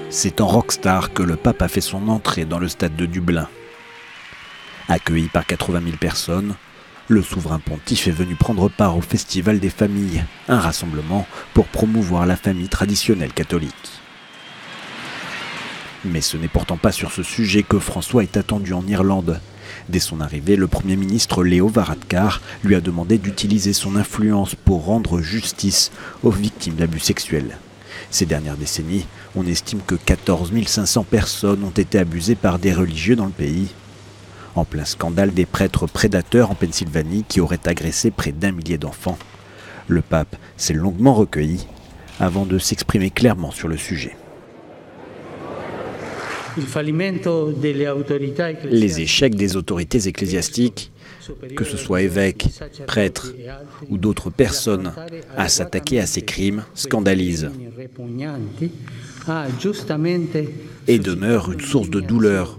C'est en rockstar que le pape a fait son entrée dans le stade de Dublin. Accueilli par 80 000 personnes, le souverain pontife est venu prendre part au Festival des familles, un rassemblement pour promouvoir la famille traditionnelle catholique. Mais ce n'est pourtant pas sur ce sujet que François est attendu en Irlande. Dès son arrivée, le Premier ministre Leo Varadkar lui a demandé d'utiliser son influence pour rendre justice aux victimes d'abus sexuels. Ces dernières décennies, on estime que 14 500 personnes ont été abusées par des religieux dans le pays. En plein scandale des prêtres prédateurs en Pennsylvanie qui auraient agressé près d'1 millier d'enfants, le pape s'est longuement recueilli avant de s'exprimer clairement sur le sujet. Les échecs des autorités ecclésiastiques, que ce soit évêques, prêtres ou d'autres personnes, à s'attaquer à ces crimes scandalisent et demeurent une source de douleur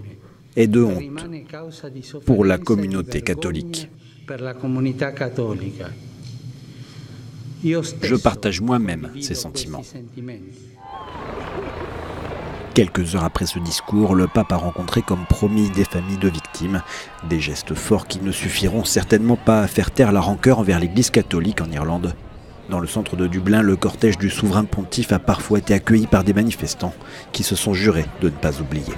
et de honte pour la communauté catholique. Je partage moi-même ces sentiments. Quelques heures après ce discours, le pape a rencontré comme promis des familles de victimes. Des gestes forts qui ne suffiront certainement pas à faire taire la rancœur envers l'Église catholique en Irlande. Dans le centre de Dublin, le cortège du souverain pontife a parfois été accueilli par des manifestants qui se sont jurés de ne pas oublier.